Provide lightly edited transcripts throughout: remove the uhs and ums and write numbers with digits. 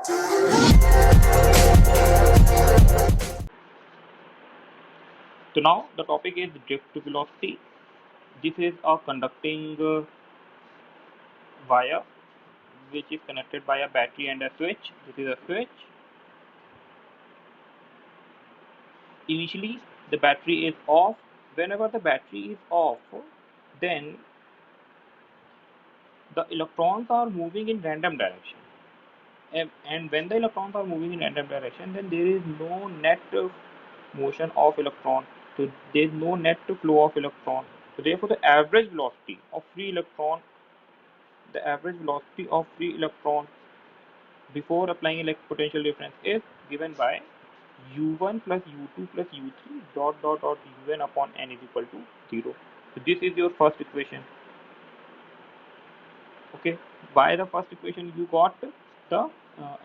So now the topic is drift velocity. This is a conducting wire which is connected by a battery and a switch. This is a switch. Initially the battery is off. Whenever the battery is off, then the electrons are moving in random direction. And when the electrons are moving in random direction, then there is no net motion of electron. So there is no net flow of electron. So therefore the average velocity of free electron, before applying electric potential difference is given by u1 plus u2 plus u3 dot dot dot un upon n is equal to 0. So this is your first equation. Okay, by the first equation you got the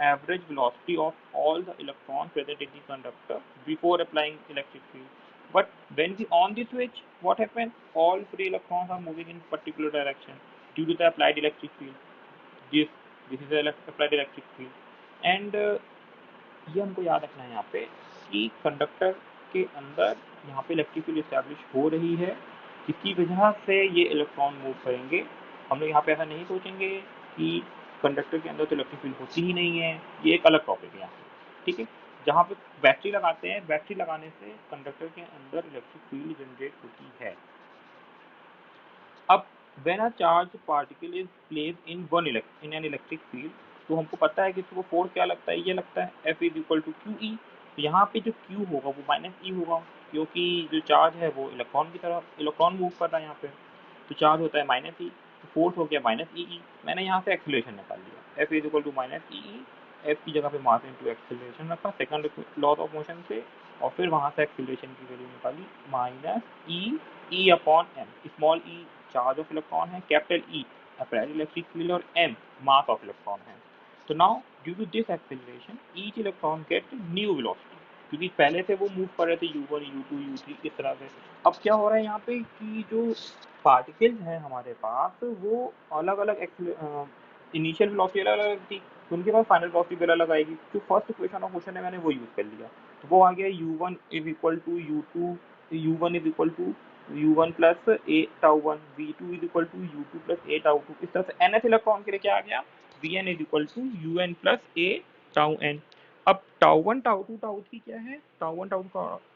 average velocity of all the electrons present in the conductor before applying electric field. But when we on the switch, what happens? All free electrons are moving in particular direction due to the applied electric field. This is the applied electric field. And ये हमको याद रखना है यहाँ पे कि conductor के अंदर यहाँ पे इलेक्ट्रिक फील्ड इस्टेब्लिश हो रही है, जिसकी वजह से ये इलेक्ट्रॉन मूव करेंगे। हम लोग यहाँ पे ऐसा नहीं सोचेंगे कि कंडक्टर के अंदर तो इलेक्ट्रिक फील्ड होती ही नहीं है, ये एक अलग टॉपिक है यहाँ पे, ठीक है। जहाँ पे बैटरी लगाते हैं, बैटरी लगाने से कंडक्टर के अंदर इलेक्ट्रिक फील्ड जनरेट होती है। अब when a charged particle is placed in an electric field, तो हमको पता है कि इसको फोर्स क्या लगता है, ये लगता है F is equal to Q E. तो यहाँ पे जो Q होगा वो माइनस ई होगा, क्योंकि जो चार्ज है वो इलेक्ट्रॉन की तरफ, इलेक्ट्रॉन मूव कर रहा है यहाँ पे, तो चार्ज होता है माइनस ई, तो फोर्स हो गया माइनस ई ई। मैंने यहाँ से एक्सेलरेशन निकाल लिया, F is equal to minus E E, F की जगह पे मास इंटू एक्सेलरेशन रखा सेकंड लॉ ऑफ मोशन से, और फिर वहाँ से एक्सेलरेशन की वैल्यू निकाली minus E E upon M. Small E charge of electron है, capital E applied electric field, और एम मास ऑफ इलेक्ट्रॉन है। तो now due to this acceleration each electron get new velocity, क्योंकि पहले से वो मूव कर रहे थे u1 u2 u3 इस तरह से। अब क्या हो रहा है यहाँ पे कि जो पार्टिकल्स हैं हमारे पास वो अलग अलग इनिशियल वेलोसिटी अलग अलग थी, तो उनके पास फाइनल वेलोसिटी भी अलग आएगी। जो फर्स्ट इक्वेशन ऑफ मोशन है मैंने वो यूज कर लिया, तो वो आ गया u1 is equal to u1 is equal to u1 plus a tau one, v2 is equal to u2 plus a tau two. इस तरह से nth इलेक्ट्रॉन के लिए क्या आ गया, vn is equal to un plus a tau n। अब tau one tau two tau three क्या है, tau one tau two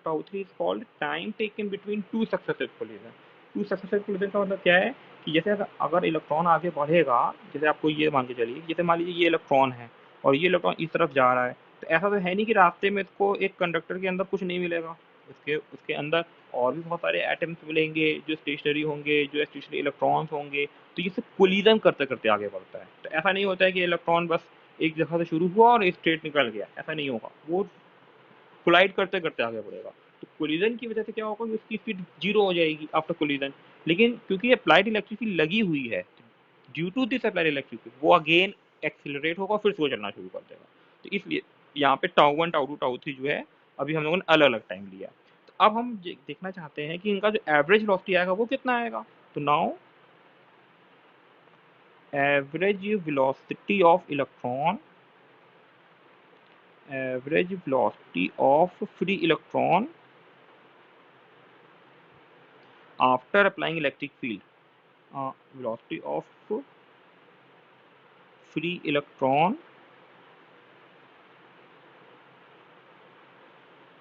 tau three is called time taken between two successive collision. Two successive collision का मतलब क्या है कि जैसे अगर इलेक्ट्रॉन आगे बढ़ेगा, जैसे आपको ये मान के चलिए, जैसे मान लीजिए ये इलेक्ट्रॉन है और ये इलेक्ट्रॉन इस तरफ जा रहा है, तो ऐसा तो है नहीं कि रास्ते में इसको एक कंडक्टर के अंदर कुछ नहीं मिलेगा, उसके अंदर और भी बहुत सारे एटम्स मिलेंगे जो स्टेशनरी होंगे, जो स्टेशनरी इलेक्ट्रॉन्स होंगे, तो ये सब कोलिजन करते करते आगे बढ़ता है। तो ऐसा नहीं होता है कि इलेक्ट्रॉन बस एक जगह से शुरू हुआ और एक स्टेट निकल गया, ऐसा नहीं होगा, वो कोलाइड करते करते आगे बढ़ेगा। तो कोलिजन की वजह से क्या होगा कि उसकी स्पीड जीरो हो जाएगी आफ्टर कोलिजन, लेकिन क्योंकि अप्लाइड इलेक्ट्रिक फील्ड लगी हुई है, due to this applied electric field वो अगेन एक्सिलरेट होगा, फिर से वो चलना शुरू कर देगा। तो इसलिए यहाँ पे tau one tau two tau three जो है अभी हम लोगों ने अलग अलग टाइम लिया। तो अब हम देखना चाहते हैं कि इनका जो एवरेज वेलोसिटी आएगा वो कितना आएगा। तो now average velocity of electron, average velocity of free electron after applying electric field, velocity of free electron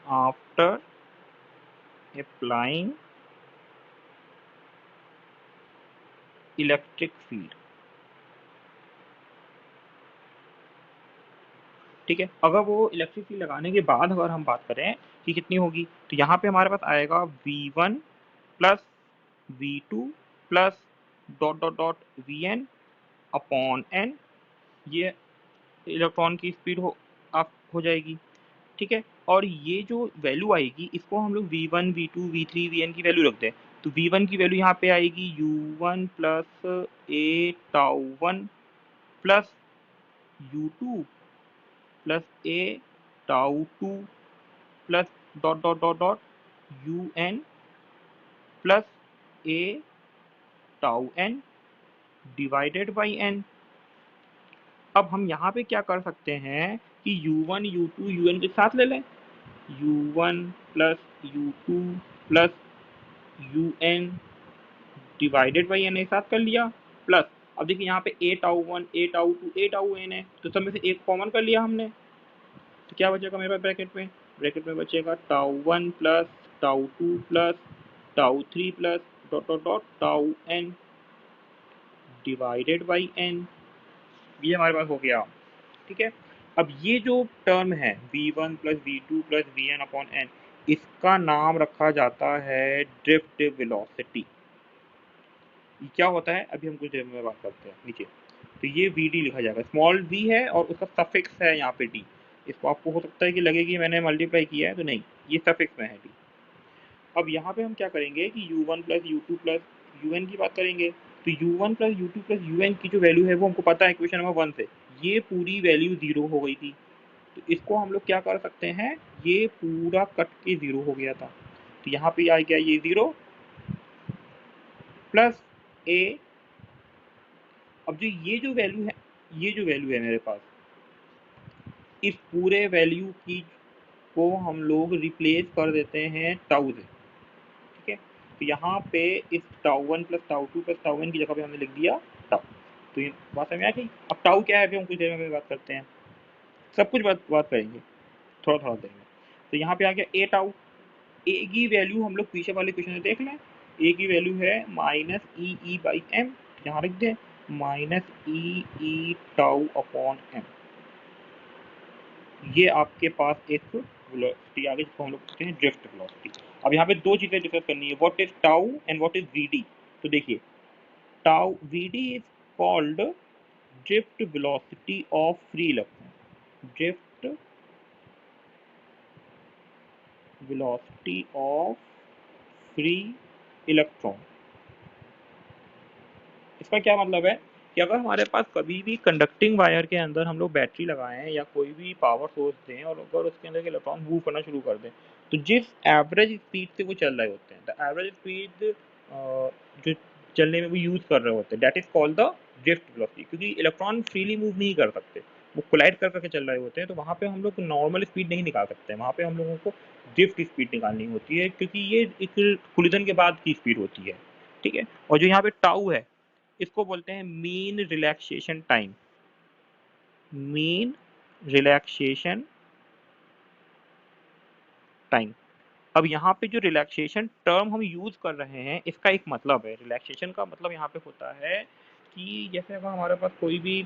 after applying electric field। ठीक है, अगर वो इलेक्ट्रिक फील्ड लगाने के बाद अगर हम बात करें कि कितनी होगी, तो यहाँ पे हमारे पास आएगा v1 plus v2 plus dot dot dot vn upon n, ये इलेक्ट्रॉन की स्पीड हो जाएगी। ठीक है, और ये जो वैल्यू आएगी इसको हम लोग v1 v2 v3 vn की वैल्यू रखते हैं। तो v1 की वैल्यू यहाँ पे आएगी u1 plus a tau one plus u2 plus a tau two plus dot dot dot dot un plus a tau n divided by n। अब हम यहाँ पे क्या कर सकते हैं कि u1 u2 un के साथ ले लें, u1 plus u2 plus un divided by n एक साथ कर लिया, प्लस अब देखिए यहाँ पे a tau 1 a tau 2 a tau n है, तो सब में से एक कॉमन कर लिया हमने, तो क्या बचेगा मेरे पास ब्रैकेट में बचेगा tau 1 plus tau 2 plus tau 3 plus dot dot dot tau n divided by n। ये हमारे पास हो गया, ठीक है। अब ये जो टर्म है v1 plus v2 plus vn upon n, इसका नाम रखा जाता है ड्रिफ्ट वेलोसिटी। ये क्या होता है अभी हम कुछ देर में बात करते हैं। नीचे तो ये vd लिखा जाएगा, स्मॉल v है और उसका सफिक्स है यहाँ पे d। इसको आपको हो सकता है कि लगे कि मैंने मल्टीप्लाई किया है, तो नहीं, ये सफिक्स में है d। अब यहाँ पे हम क्या करेंगे कि u1 plus u2 plus un की बात करेंगे, तो u1 plus u2 plus un की जो वैल्यू है वो हमको पता है इक्वेशन नंबर 1 से, ये पूरी वैल्यू 0 हो गई थी, तो इसको हम लोग क्या कर सकते हैं, ये पूरा कट के 0 हो गया था, तो यहाँ पे आ गया ये 0 प्लस a। अब जो ये जो वैल्यू है मेरे पास, इस पूरे वैल्यू की को हम लोग रिप्लेस कर देते हैं टाउ से, ठीक है। तो यहाँ पे इस tau 1 plus tau 2 plus tau n की जगह पे हमने लिख दिया टाउ। तो ये बात समझ आ गई। अब टाउ क्या है अभी हम कुछ देर में बात करते हैं, सब कुछ बात करेंगे थोड़ा देर में। तो यहाँ पे आ गया ए टाउ, ए की वैल्यू हम लोग पीछे वाले क्वेश्चन में देख लें, ए की वैल्यू है माइनस ई बाई एम, यहाँ रख दें minus E tau upon M. ये आपके पास एक वेलोसिटी आ गई जिसको हम लोग कहते हैं ड्रिफ्ट वेलोसिटी। अब यहाँ पे दो चीज़ें डिस्कस करनी है, what is tau and what is VD. तो देखिए tau VD is called drift velocity of free electron, drift velocity of free electron. इसका क्या मतलब है कि अगर हमारे पास कभी भी कंडक्टिंग वायर के अंदर हम लोग बैटरी लगाएं या कोई भी पावर सोर्स दें और अगर उसके अंदर के इलेक्ट्रॉन मूव करना शुरू कर दें, तो जिस एवरेज स्पीड से वो चल रहे होते हैं, द एवरेज स्पीड जो चलने में वो यूज़ कर रहे होते हैं, that is called the drift velocity. क्योंकि इलेक्ट्रॉन फ्रीली मूव नहीं कर सकते, वो कोलाइड कर करके चल रहे होते हैं, तो वहाँ पे हम लोग नॉर्मल स्पीड नहीं निकाल सकते, वहाँ पे हम लोगों को ड्रिफ्ट स्पीड निकालनी होती है, क्योंकि ये एक कोलिजन के बाद की स्पीड होती है, ठीक है। और जो यहाँ पे टाउ है, इसको बोलते हैं mean relaxation time, mean relaxation time. अब यहाँ पे जो रिलैक्सेशन टर्म हम यूज कर रहे हैं, इसका एक मतलब है, रिलैक्सेशन का मतलब यहाँ पे होता है कि जैसे अगर हमारे पास कोई भी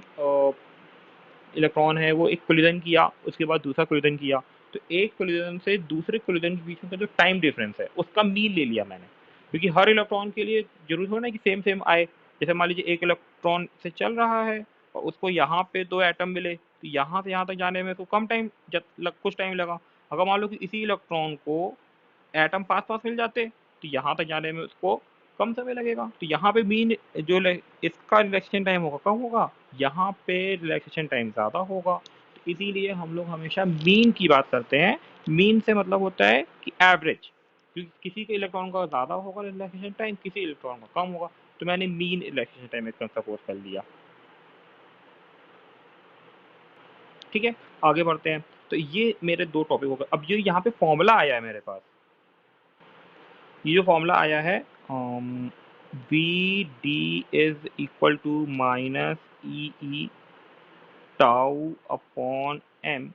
इलेक्ट्रॉन है, वो एक कोलिजन किया, उसके बाद दूसरा कोलिजन किया, तो एक कोलिजन से दूसरे कोलिजन के बीच में का जो टाइम डिफरेंस है उसका मीन ले लिया मैंने, क्योंकि हर इलेक्ट्रॉन के लिए जरूरी हो ना कि सेम सेम आए। जैसे मान लीजिए एक इलेक्ट्रॉन से चल रहा है और उसको यहाँ पे दो एटम मिले, तो यहाँ से यहाँ तक जाने में तो कम टाइम कुछ टाइम लगा। अगर मान लो कि इसी इलेक्ट्रॉन को एटम पास पास मिल जाते, तो यहाँ तक जाने में उसको कम समय लगेगा। तो यहाँ पे मीन जो इसका रिलैक्सेशन टाइम होगा कम होगा, यहाँ पे रिलैक्सेशन टाइम ज़्यादा होगा। तो इसीलिए हम लोग हमेशा मीन की बात करते हैं। मीन से मतलब होता है कि एवरेज, क्योंकि किसी के इलेक्ट्रॉन का ज़्यादा होगा रिलैक्सेशन टाइम, किसी इलेक्ट्रॉन का कम होगा, तो मैंने मीन रिलैक्सेशन टाइम इसका सपोज कर लिया, ठीक है। आगे बढ़ते हैं। तो ये मेरे दो टॉपिक हो गए। अब जो यहाँ पे फॉर्मूला आया है मेरे पास, ये जो फॉर्मूला आया है V D is equal to minus E tau upon M,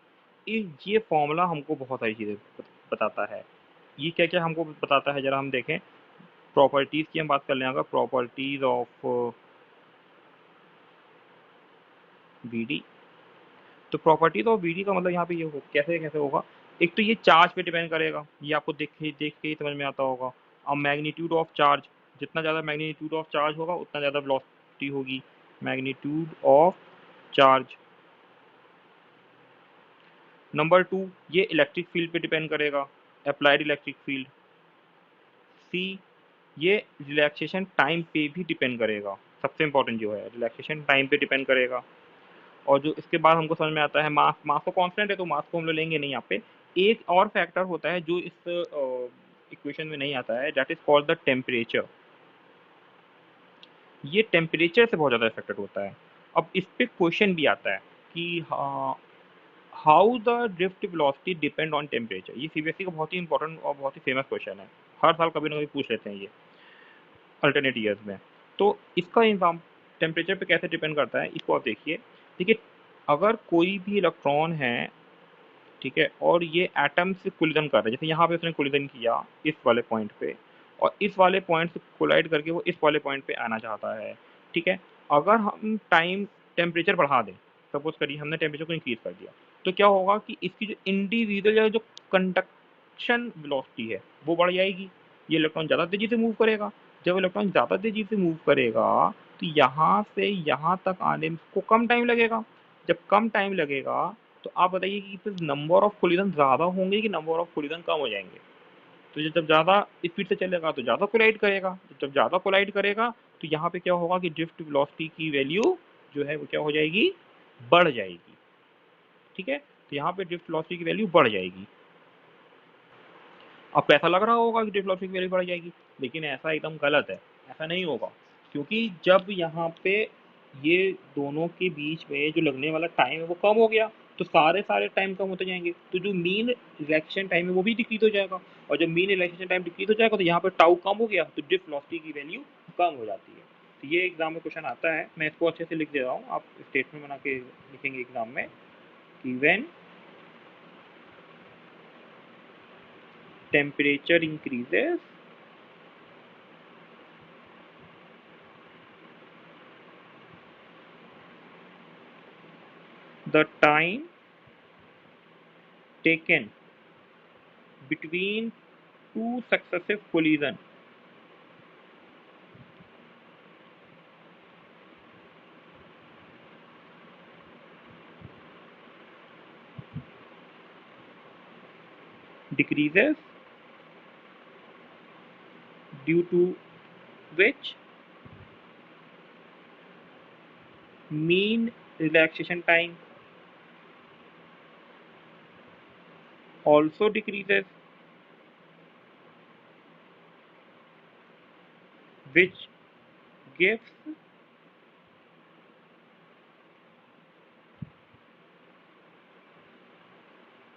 ये फॉर्मूला हमको बहुत सारी चीज़ें बताता है। ये क्या क्या हमको बताता है, जरा हम देखें। प्रॉपर्टीज़ की हम बात कर लें, अगर प्रॉपर्टीज़ ऑफ वी डी, तो प्रॉपर्टीज ऑफ वी डी का मतलब यहाँ पे ये कैसे कैसे होगा। एक तो ये चार्ज पे डिपेंड करेगा, ये आपको देख के ही समझ में आता होगा। अब मैग्नीट्यूड ऑफ चार्ज, जितना ज़्यादा मैग्नीट्यूड ऑफ चार्ज होगा उतना ज़्यादा वेलोसिटी होगी, मैग्नीट्यूड ऑफ चार्ज। नंबर 2, ये इलेक्ट्रिक फील्ड पे डिपेंड करेगा, अप्लाइड इलेक्ट्रिक फील्ड। सी, ये रिलैक्सेशन टाइम पे भी डिपेंड करेगा, सबसे इंपॉर्टेंट जो है रिलैक्सेशन टाइम पे डिपेंड करेगा। और जो इसके बाद हमको समझ में आता है मास, मास तो कांस्टेंट है तो मास को हम लोग लेंगे नहीं यहाँ पे। एक और फैक्टर होता है जो इस इक्वेशन में नहीं आता है, that is called the temperature. ये टेम्परेचर से बहुत ज़्यादा इफेक्टेड होता है। अब इस पे क्वेश्चन भी आता है कि how the drift velocity depend on temperature. ये सीबीएसई का बहुत ही इंपॉर्टेंट और बहुत ही फेमस क्वेश्चन है, हर साल कभी ना कभी पूछ लेते हैं ये अल्टरनेट ईयर्स में। तो इसका एग्जाम टेम्परेचर पे कैसे डिपेंड करता है, इसको आप देखिए। देखिए, अगर कोई भी इलेक्ट्रॉन है, ठीक है, और ये एटम से कोलिजन कर रहा है, जैसे यहाँ पे उसने कोलिजन किया इस वाले पॉइंट पे, और इस वाले पॉइंट से कोलाइड करके वो इस वाले पॉइंट पे आना चाहता है, ठीक है। अगर हम टेम्परेचर बढ़ा दें, सपोज करिए हमने टेम्परेचर को इंक्रीज कर दिया, तो क्या होगा कि इसकी जो इंडिविजुअल या जो कंडक्शन वेलोसिटी है वो बढ़ जाएगी। ये इलेक्ट्रॉन ज़्यादा तेजी से मूव करेगा। जब इलेक्ट्रॉन ज़्यादा तेजी से मूव करेगा तो यहाँ से यहाँ तक आने को कम टाइम लगेगा। जब कम टाइम लगेगा तो आप बताइए कि फिर नंबर ऑफ कोलिजन ज़्यादा होंगे कि नंबर ऑफ कोलिजन कम हो जाएंगे। तो जब ज़्यादा स्पीड से चलेगा तो ज़्यादा कोलाइड करेगा, जब ज़्यादा कोलाइड करेगा तो यहाँ पे क्या होगा कि ड्रिफ्ट वेलोसिटी की वैल्यू जो है वो क्या हो जाएगी, बढ़ जाएगी, ठीक है। तो यहाँ पे ड्रिफ्ट वेलोसिटी की वैल्यू बढ़ जाएगी। आपको ऐसा लग रहा होगा कि ड्रिफ्ट वेलोसिटी की वैल्यू बढ़ जाएगी, लेकिन ऐसा एकदम गलत है, ऐसा नहीं होगा। क्योंकि जब यहाँ पे ये दोनों के बीच में जो लगने वाला टाइम है वो कम हो गया, तो सारे टाइम कम होते जाएंगे, तो जो मीन रिएक्शन टाइम है वो भी डिक्रीज हो जाएगा। और जब मीन रिएक्शन टाइम डिक्रीज हो जाएगा तो यहाँ पे टाउ कम हो गया, तो ड्रिफ्ट वेलोसिटी की वैल्यू कम हो जाती है। तो ये एग्जाम में क्वेश्चन आता है, मैं इसको अच्छे से लिख दे रहा हूँ, आप स्टेटमेंट बना के लिखेंगे एग्जाम में कि when temperature increases the time taken between two successive collision decreases, due to which mean relaxation time also decreases, which gives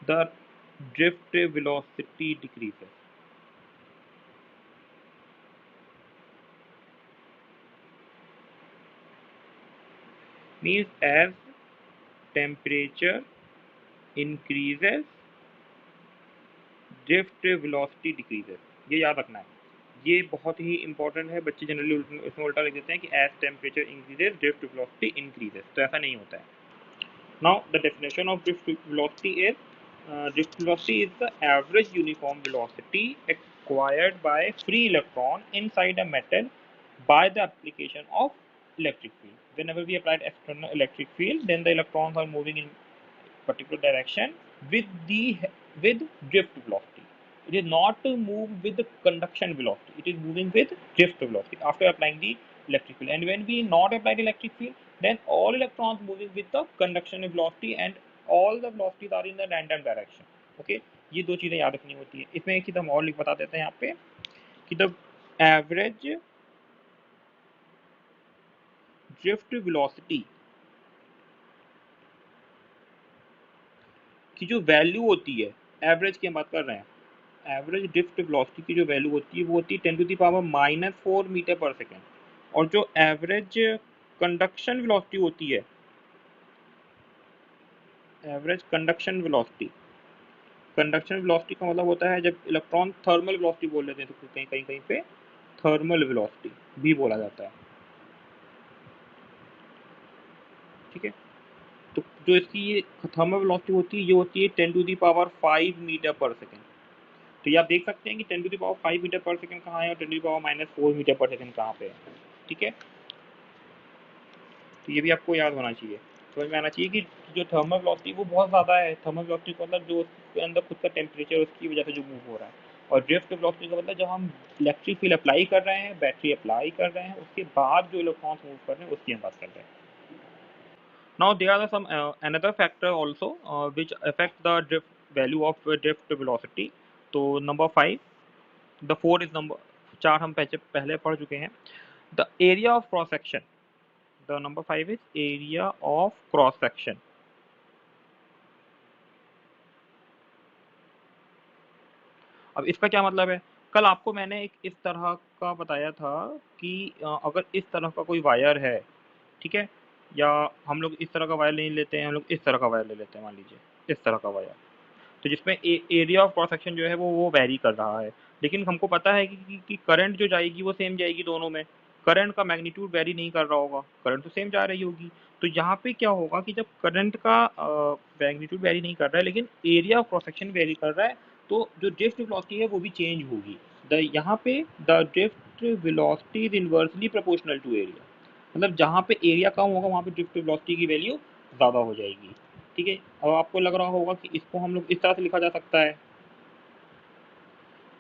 the drift velocity decreases. Means as temperature increases, drift velocity decreases. ये याद रखना है, ये बहुत ही important है। बच्चे generally इसमें उल्टा लिख देते हैं कि as temperature increases drift velocity increases, तो ऐसा नहीं होता है। Now the definition of drift velocity is drift velocity is the average uniform velocity acquired by free electron inside a metal by the application of electric field. Whenever we applied external electric field, then the electrons are moving in particular direction with drift velocity. It is not to move with the conduction velocity. It is moving with drift velocity after applying the electric field. And when we not apply the electric field, then all electrons moving with the conduction velocity and all the velocities are in the random direction. Okay, ये दो चीजें याद रखनी होती है। इसमें एक चीज हम और लिख बता देते हैं यहाँ पे कि द एवरेज ड्रिफ्ट वेलोसिटी की जो वैल्यू होती है, एवरेज की हम बात कर रहे हैं, एवरेज ड्रिफ्ट वेलोसिटी की जो वैल्यू होती है वो होती है 10⁻⁻⁴ मीटर पर सेकेंड। और जो एवरेज कंडक्शन वेलोसिटी होती है, average conduction velocity, conduction velocity का मतलब होता है जब इलेक्ट्रॉन थर्मल वेलोसिटी बोल लेते हैं, तो कहीं कहीं कहीं पे थर्मल वेलोसिटी भी बोला जाता है, ठीक है। तो जो इसकी ये थर्मल वेलोसिटी होती है ये होती है 10⁵ मीटर पर सेकेंड। तो ये आप देख सकते हैं कि 10⁵ मीटर पर सेकेंड कहाँ है और 10⁻⁻⁴ मीटर पर सेकेंड कहाँ पे है, ठीक है। तो ये भी आपको याद होना चाहिए, समझ में आना चाहिए कि जो थर्मल वेलोसिटी वो बहुत ज़्यादा है। थर्मल वेलोसिटी का मतलब जो उसके अंदर खुद का टेम्परेचर उसकी वजह से जो मूव हो रहा है, और ड्रिफ्ट वेलोसिटी का मतलब जब हम इलेक्ट्रिक फील्ड अप्लाई कर रहे हैं, बैटरी अप्लाई कर रहे हैं, उसके बाद जो इलेक्ट्रॉन्स मूव कर रहे हैं उसकी हम बात कर रहे हैं। Now there are some another factor also which affect the drift value of drift velocity. तो number 5, the 4 is number 4 हम पहले पढ़ चुके हैं। The area of cross section the number 5 is area of cross section. अब इसका क्या मतलब है? कल आपको मैंने एक इस तरह का बताया था कि अगर इस तरह का कोई वायर है, ठीक है, या हम लोग इस तरह का वायर नहीं लेते हैं, हम लोग इस तरह का वायर ले लेते हैं, मान लीजिए इस तरह का वायर, तो जिसमें एरिया ऑफ क्रॉस सेक्शन जो है वो वेरी कर रहा है, लेकिन हमको पता है कि करंट जो जाएगी वो सेम जाएगी दोनों में, करंट का मैग्नीट्यूड वेरी नहीं कर रहा होगा, करंट तो सेम जा रही होगी। तो यहाँ पे क्या होगा कि जब करंट का मैग्नीट्यूड वेरी नहीं कर रहा है लेकिन area of cross section very कर रहा है, तो जो ड्रिफ्ट वेलोसिटी है वो भी चेंज होगी। यहाँ पे the drift velocity is inversely proportional to area, मतलब जहाँ पे एरिया कम होगा वहाँ पे ड्रिफ्ट वेलोसिटी की वैल्यू ज़्यादा हो जाएगी। ठीक है, अब आपको लग रहा होगा कि इसको हम लोग इस तरह से लिखा जा सकता है,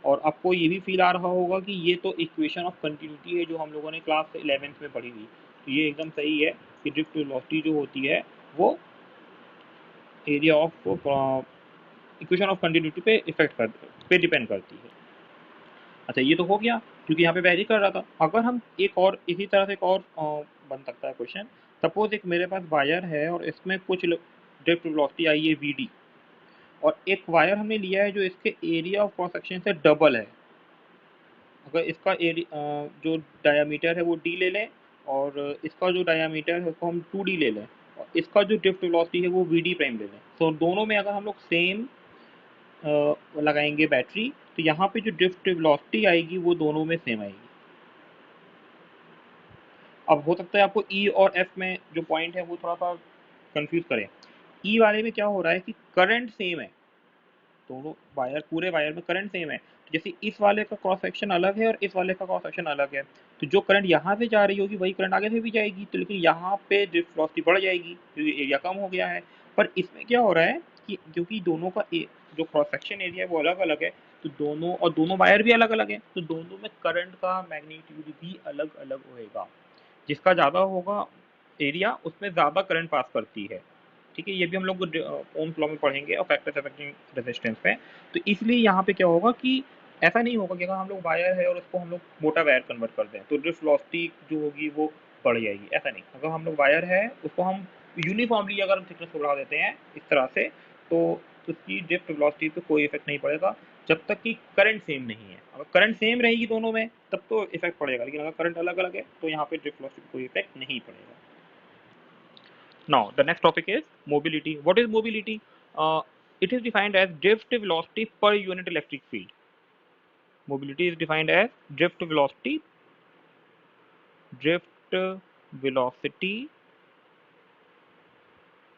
और आपको ये भी फील आ रहा होगा कि ये तो इक्वेशन ऑफ कंटिन्यूटी है जो हम लोगों ने क्लास 11th में पढ़ी हुई। तो ये एकदम सही है कि ड्रिफ्ट वेलोसिटी जो होती है वो area of equation of continuity पे पे डिपेंड करती है। अच्छा, ये तो हो गया क्योंकि यहाँ पे वैरी कर रहा था। अगर हम एक और इसी तरह से एक और बन सकता है क्वेश्चन। सपोज एक मेरे पास वायर है और इसमें कुछ ड्रिफ्ट वेलोसिटी आई है वी डी, और एक वायर हमने लिया है जो इसके एरिया ऑफ क्रॉस सेक्शन से डबल है। अगर इसका एरिया जो डायामीटर है वो डी ले लें, और इसका जो डायामीटर है उसको हम 2d ले लें, और इसका जो ड्रिफ्ट वेलोसिटी है वो वी डी प्राइम ले लें, तो दोनों में अगर हम लोग सेम लगाएंगे बैटरी, तो यहाँ पे जो ड्रिफ्ट वेलोसिटी आएगी वो दोनों में सेम आएगी। अब हो सकता है आपको ई और एफ में जो पॉइंट है वो थोड़ा सा कंफ्यूज करें। ई वाले में क्या हो रहा है कि करंट सेम है, दोनों वायर, पूरे वायर में करंट सेम है। तो जैसे इस वाले का क्रॉस सेक्शन अलग है और इस वाले का क्रॉस सेक्शन अलग है, तो जो करंट यहाँ से जा रही होगी वही करंट आगे से भी जाएगी, तो लेकिन यहाँ पे ड्रिफ्ट वेलोसिटी बढ़ जाएगी क्योंकि एरिया कम हो गया है। पर इसमें क्या हो रहा है कि क्योंकि दोनों का जो क्रॉस सेक्शन एरिया है वो अलग अलग है, तो दोनों वायर भी अलग अलग है, तो दोनों में करंट का मैग्नीट्यूड भी अलग अलग होएगा। जिसका ज़्यादा होगा एरिया उसमें ज़्यादा करंट पास करती है। ठीक है, ये भी हम लोग ओम्स लॉ में पढ़ेंगे और फैक्टर्स अफेक्टिंग रेजिस्टेंस पे। तो इसलिए यहाँ पे क्या होगा कि ऐसा नहीं होगा कि अगर हम लोग वायर है और उसको हम लोग मोटा वायर कन्वर्ट कर दें तो ड्रिफ्ट वेलोसिटी जो होगी वो बढ़ जाएगी, ऐसा नहीं। अगर हम लोग वायर है उसको हम यूनिफॉर्मली अगर थिकनेस को बढ़ा देते हैं इस तरह से, तो उसकी ड्रिफ्ट वेलोसिटी पे कोई इफेक्ट नहीं पड़ेगा जब तक कि करंट सेम नहीं है। अगर करंट सेम रहेगी दोनों में तब तो इफेक्ट पड़ेगा, लेकिन अगर करंट अलग अलग है तो यहाँ पे ड्रिफ्ट वेलोसिटी पे कोई इफेक्ट नहीं पड़ेगा। Now, the next topic is mobility. What is mobility? It is defined as drift velocity per unit electric field. Mobility is defined as drift velocity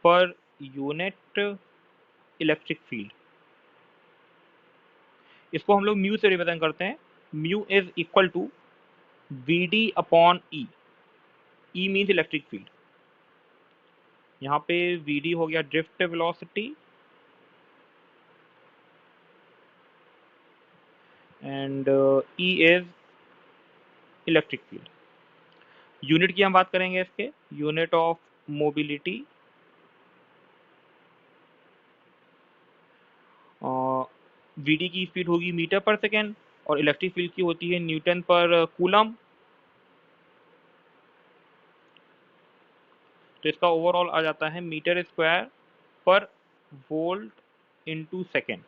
per unit electric field. इसको हम लोग mu से represent करते हैं। Mu is equal to V D upon E. E means electric field. यहाँ पे V D हो गया drift velocity and E is electric field. Unit की हम बात करेंगे इसके, यूनिट ऑफ मोबिलिटी वीडी की स्पीड होगी मीटर पर सेकेंड, और इलेक्ट्रिक फील्ड की होती है न्यूटन पर कूलम। तो इसका ओवरऑल आ जाता है मीटर स्क्वायर पर volt into second.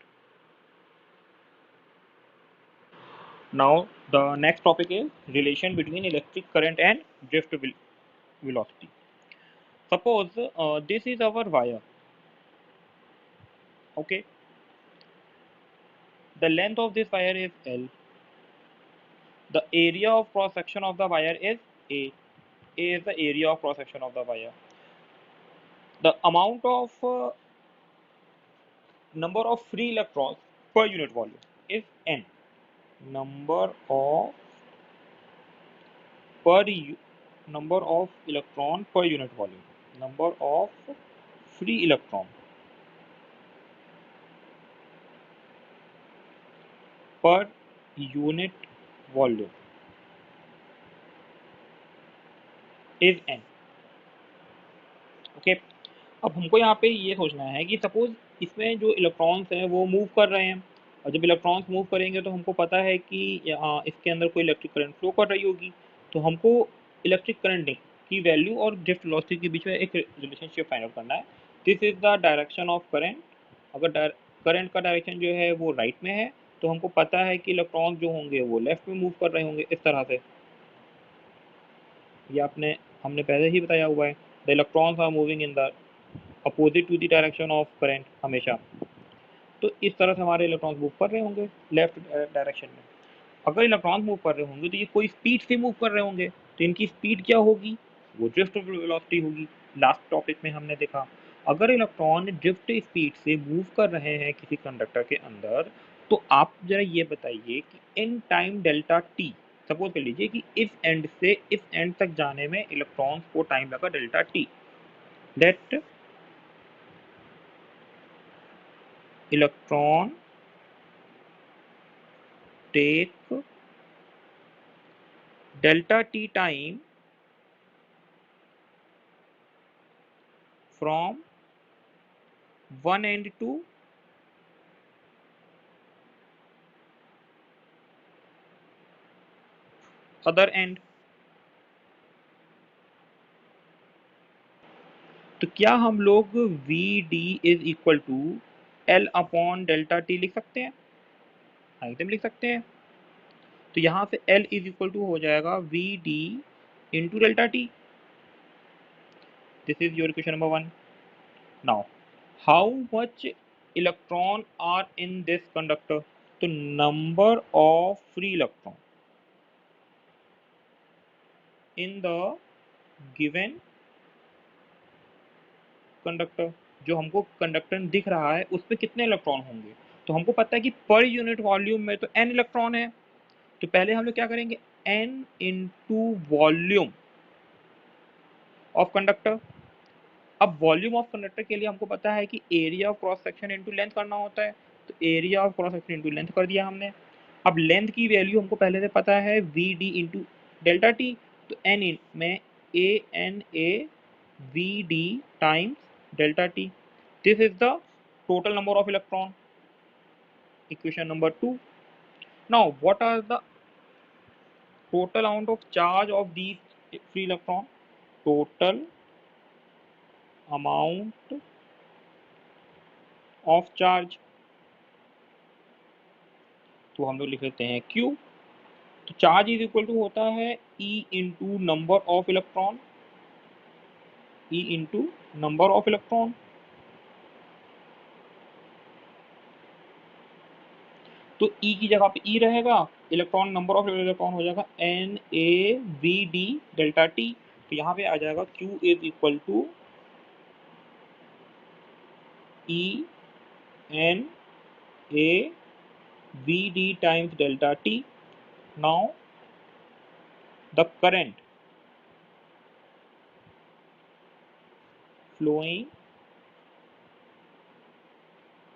Now the next topic is relation between electric current and drift velocity. Suppose this is our wire. Okay, the length of this wire is L. The area of cross section of the wire is A. A is the area of cross section of the wire. The amount of number of free electrons per unit volume is N. Number of number of electron per unit volume. Number of free electron per unit volume is N. Okay, अब हमको यहाँ पे ये सोचना है कि suppose इसमें जो इलेक्ट्रॉन्स हैं वो मूव कर रहे हैं, और जब इलेक्ट्रॉन्स मूव करेंगे तो हमको पता है कि इसके अंदर कोई इलेक्ट्रिक करंट फ्लो कर रही होगी, तो हमको इलेक्ट्रिक करंट नहीं, की वैल्यू और ड्रिफ्ट वेलोसिटी के बीच में एक रिलेशनशिप फाइंड आउट करना है। This is the direction of current. अगर करंट का डायरेक्शन जो है वो राइट में है तो हमको पता है कि इलेक्ट्रॉन जो होंगे वो लेफ्ट में मूव कर रहे होंगे इस तरह से। ये हमने पहले ही बताया हुआ है, the electrons are moving in the opposite to the direction of current हमेशा। तो इस तरह से हमारे इलेक्ट्रॉन्स मूव कर रहे होंगे लेफ्ट डायरेक्शन में। अगर इलेक्ट्रॉन्स मूव कर रहे होंगे तो ये कोई स्पीड से मूव कर रहे होंगे, तो इनकी स्पीड क्या होगी, वो ड्रिफ्ट वेलोसिटी होगी। लास्ट टॉपिक में हमने देखा अगर इलेक्ट्रॉन ड्रिफ्ट स्पीड से मूव कर रहे हैं किसी कंडक्टर के अंदर, तो आप जरा ये बताइए कि in time delta T, suppose कर लीजिए कि इस एंड से इस एंड तक जाने में इलेक्ट्रॉन्स को टाइम लगा delta T, that electron take delta t time from one end to other end। तो क्या हम लोग V D is equal to L upon delta T लिख सकते हैं? हाँ एकदम लिख सकते हैं। तो यहाँ से एल इज इक्वल टू हो जाएगा V D into delta T. This is your question number 1। Now how much electron are in this conductor? तो number of free electron in the given conductor, जो हमको कंडक्टर दिख रहा है उस पर कितने इलेक्ट्रॉन होंगे। तो हमको पता है कि पर यूनिट वॉल्यूम में तो n इलेक्ट्रॉन है, तो पहले हम लोग क्या करेंगे n into volume of conductor. अब वॉल्यूम ऑफ कंडक्टर के लिए हमको पता है कि area of cross section into length करना होता है, तो area of cross section into length कर दिया हमने। अब लेंथ की वैल्यू हमको पहले से पता है V D into delta T, तो एन इन में A V D times delta T. This is the total number of electron, equation number 2। Now what are the total amount of charge of these free electron? Total amount of charge, तो हम लोग लिख लेते हैं Q। तो charge is equal to होता है E into number of electron, E into number of electron. तो E की जगह पे E रहेगा, इलेक्ट्रॉन नंबर ऑफ इलेक्ट्रॉन हो जाएगा N A V D delta T. तो यहाँ पे आ जाएगा Q is equal to E N A V D times delta T. Now the current flowing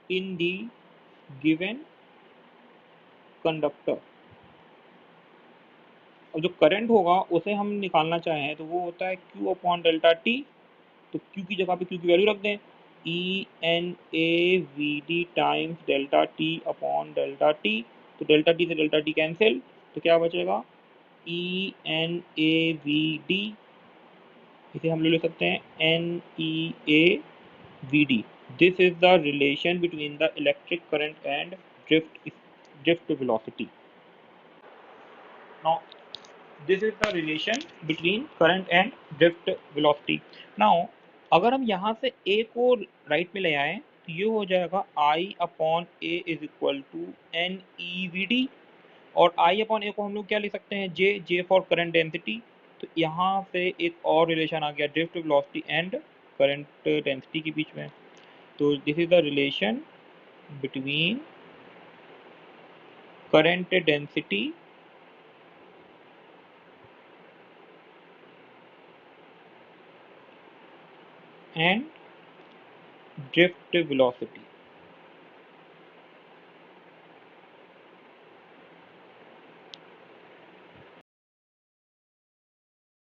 in the given conductor, और जो करंट होगा उसे हम निकालना चाहें तो वो होता है Q अपॉन डेल्टा टी। तो Q की जगह पे Q की वैल्यू रख दें, E N A V D times delta T upon delta T. तो डेल्टा टी से डेल्टा टी कैंसिल, तो क्या बचेगा E N A V D, इसे हम ले सकते हैं N E A V D. This is the relation between the electric current and drift velocity। Now this is the relation between current and drift velocity। Now अगर हम यहाँ से A को राइट में ले आए तो ये हो जाएगा I upon A is equal to N E V D, और I अपॉन A को हम लोग क्या लिख सकते हैं J फॉर करंट डेंसिटी। तो यहाँ से एक और रिलेशन आ गया drift velocity and current density के बीच में। तो this is the relation between current density and drift velocity।